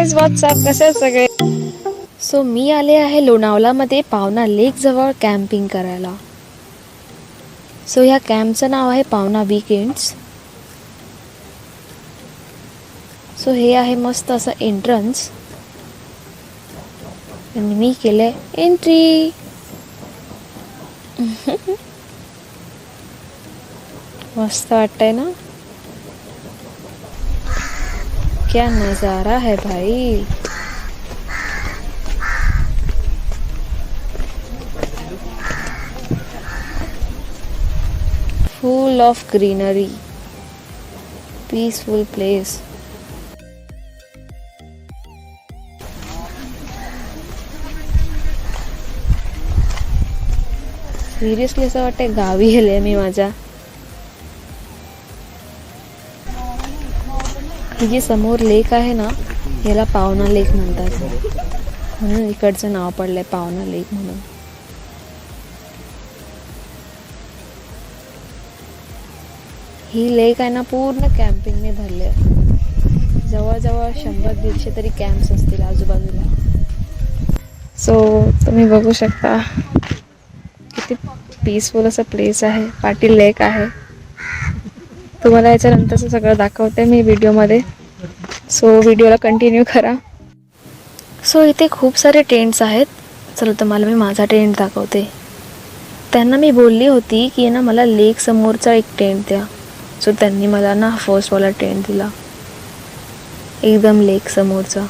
Guys, WhatsApp, कसे आहेत सगळे? सो मी आले आहे लोणावळामध्ये पावना लेक जवळ कॅम्पिंग करायला. सो ह्या कॅम्पचं नाव आहे पावना वीकेंड्स. सो हे आहे मस्त असं एंट्रन्स आणि मी केलंय एंट्री. मस्त वाटतंय ना? क्या नजारा है भाई. Full of greenery, peaceful place. Seriously असं वाटतंय गावी गेले मी माझ्या. ही जी समोर लेक आहे ना, याला पावना लेक म्हणतात, म्हणून इकडचं नाव पडलंय पावना लेक म्हणून. ही लेक आहे ना पूर्ण कॅम्पिंगने भरले. जवळजवळ 100-150 तरी कॅम्प्स असतील आजूबाजूला. सो तुम्ही बघू शकता किती पीसफुल असं प्लेस आहे. पाटी लेक आहे. तुम्हाला याच्यानंतरचं सगळं दाखवते मी व्हिडिओमध्ये. सो व्हिडिओला कंटिन्यू करा. सो इथे खूप सारे टेंट्स आहेत. चला तुम्हाला मी माझा टेंट दाखवते. त्यांना मी बोलली होती की ना मला लेक समोरचा एक टेंट द्या. सो त्यांनी मला ना फर्स्टवाला टेंट दिला, एकदम लेक समोरचा.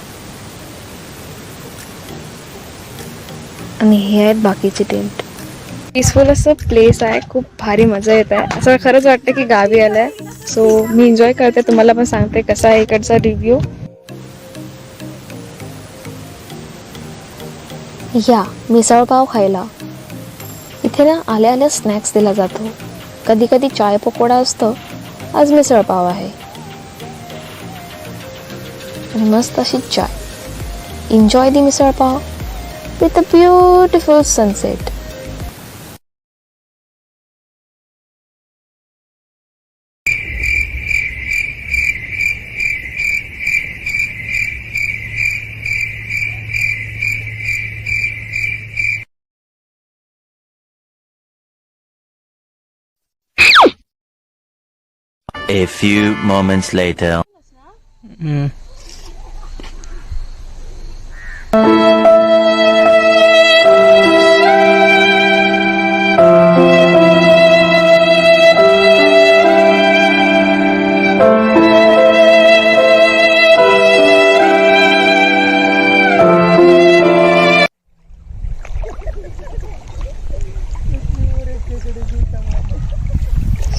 आणि हे आहेत बाकीचे टेंट. पीसफुल असं प्लेस आहे. खूप भारी मजा येत आहे. असं खरंच वाटतं की गावी आलंय. सो मी एन्जॉय करते. तुम्हाला पण सांगते कसा आहे इकडचा रिव्ह्यू. या मिसळपाव खायला इथे ना आल्या आल्या स्नॅक्स दिला जातो. कधी कधी चाय पकोडा असतं. आज मिसळपाव आहे आणि मस्त अशी चाय. Enjoy the misal pav with a beautiful sunset. A few moments later.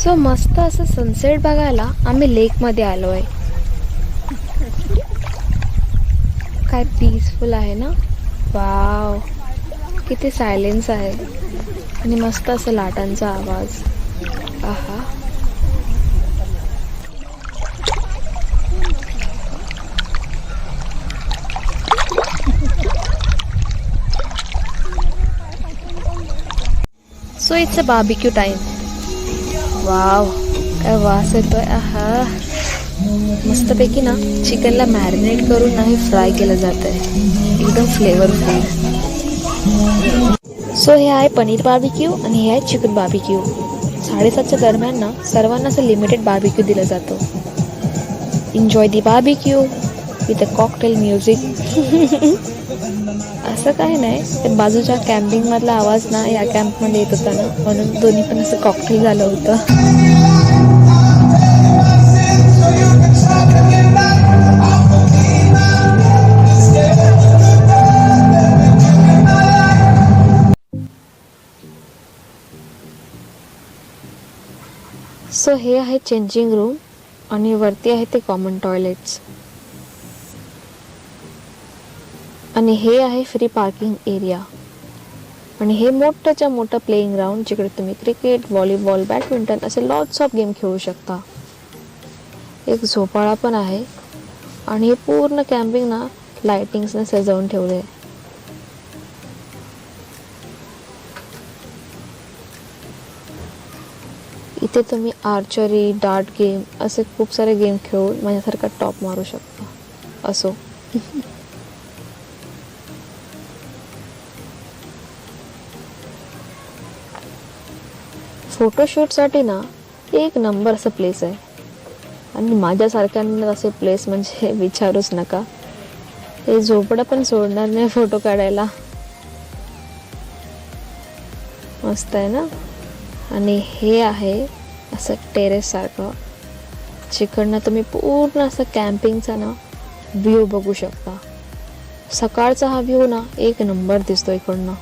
So मस्त असं सनसेट बघायला आम्ही लेकमध्ये आलो आहे. काय पीसफुल आहे ना. वाव, किती सायलेन्स आहे आणि मस्त असं लाटांचा आवाज. आहा. So it's a barbecue time. Wow, काय वास येतोय. आहा. मस्तपैकी ना चिकनला मॅरिनेट करून नाही फ्राय केलं जात आहे, एकदम फ्लेवरफुल. सो हे आहे पनीर बार्बिक्यू आणि हे आहे चिकन बार्बिक्यू. 7:30च्या दरम्यान ना सर्वांना असं लिमिटेड बार्बिक्यू दिलं जातं. Enjoy the barbecue with a cocktail music. असं काही नाही, ते बाजूच्या कॅम्पिंगमधला आवाज ना या कॅम्पमध्ये येत होता ना, म्हणून दोन्ही पण असं कॉकटेल झालं होतं. सो हे आहे चेंजिंग रूम आणि वरती आहे ते कॉमन टॉयलेट्स. आणि हे आहे फ्री पार्किंग एरिया. आणि हे मोठंच्या मोठं प्लेइंग ग्राउंड, जिकडे तुम्ही क्रिकेट, व्हॉलीबॉल, बॅडमिंटन असे लॉट्स ऑफ गेम खेळू शकता. एक झोपाळा पण आहे आणि हे पूर्ण कॅम्पिंग ना लाइटिंग्सने सजवून ठेवले. इथे तुम्ही आर्चरी, डार्ट गेम असे खूप सारे गेम खेळून माझ्यासारखा टॉप मारू शकता. असो, फोटोशूटसाठी ना एक नंबर असं प्लेस आहे. आणि माझ्यासारख्यांना असे प्लेस म्हणजे विचारूच नका. हे झोपडं पण सोडणार नाही फोटो काढायला. मस्त आहे ना. आणि हे आहे असं टेरेस सारखं, जिकडनं तुम्ही पूर्ण असं कॅम्पिंगचा ना व्ह्यू बघू शकता. सकाळचा हा व्ह्यू ना एक नंबर दिसतो इकडनं.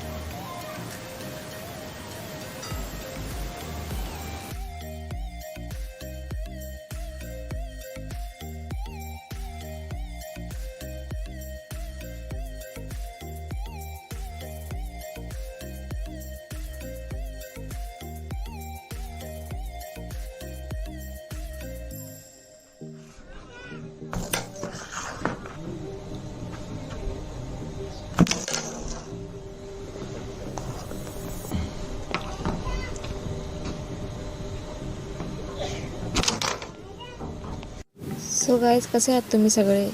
सो गाईज, कसे आहात तुम्ही सगळे?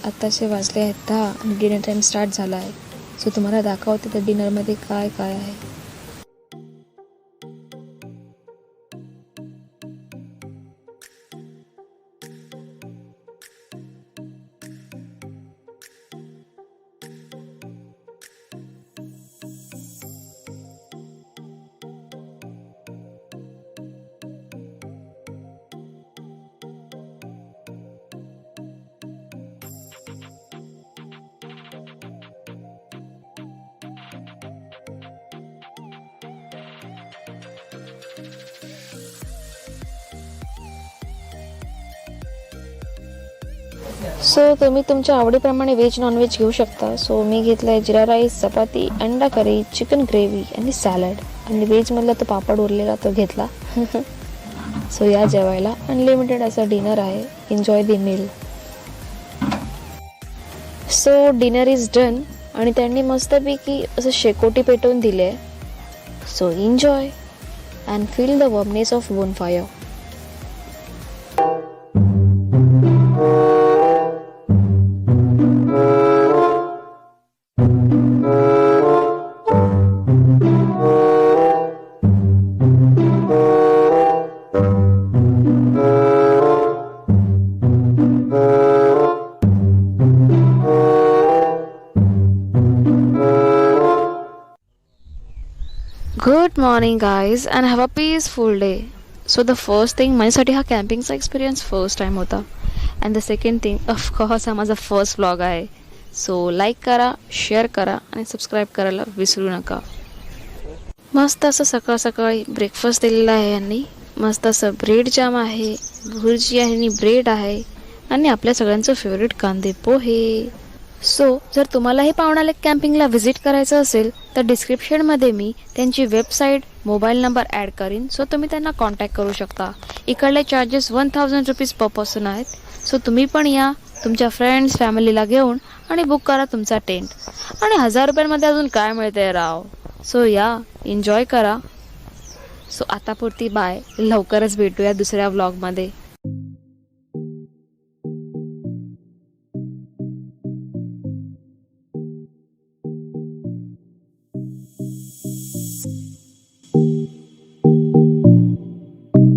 आत्ताचे वाजले आहेत 10 आणि डिनर टाईम स्टार्ट झाला आहे. सो तुम्हाला दाखवते तर डिनरमध्ये काय काय आहे. सो तुम्ही तुमच्या आवडीप्रमाणे व्हेज नॉनव्हेज घेऊ शकता. सो मी घेतलं आहे जिरा राईस, चपाती, अंडा करी, चिकन ग्रेव्ही आणि सॅलड. आणि व्हेजमधला तो पापड उरलेला तो घेतला. सो या जेवायला. अनलिमिटेड असा डिनर आहे. Enjoy the meal. So dinner is done. आणि त्यांनी मस्तपैकी असं शेकोटी पेटवून दिले आहे. So enjoy and feel the warmness of bonfire. Good morning guys and have a peaceful day. So the first thing, माझ्यासाठी हा कॅम्पिंगचा एक्सपिरियन्स फर्स्ट टाईम होता. And the second thing, of course हा माझा फर्स्ट व्लॉग आहे. सो लाईक करा, share करा आणि सबस्क्राईब करायला विसरू नका. मस्त असं सकाळ सकाळी ब्रेकफास्ट दिलेला आहे यांनी. मस्त असं ब्रेड जाम आहे, भुर्जी आहे आणि ब्रेड आहे आणि आपल्या सगळ्यांचं फेवरेट कांदे पोहे. सो जर तुम्हालाही पावणाले कॅम्पिंगला व्हिजिट करायचं असेल तर डिस्क्रिप्शनमध्ये मी त्यांची वेबसाईट, मोबाईल नंबर ॲड करीन. सो तुम्ही त्यांना कॉन्टॅक्ट करू शकता. इकडले चार्जेस 1000 रुपीज पर पर्सन आहेत. सो तुम्ही पण या तुमच्या फ्रेंड्स, फॅमिलीला घेऊन आणि बुक करा तुमचा टेंट. आणि 1000 रुपयांमध्ये अजून काय मिळतंय राव. सो या, एन्जॉय करा. सो आतापुरती बाय. लवकरच भेटूया दुसऱ्या व्लॉगमध्ये.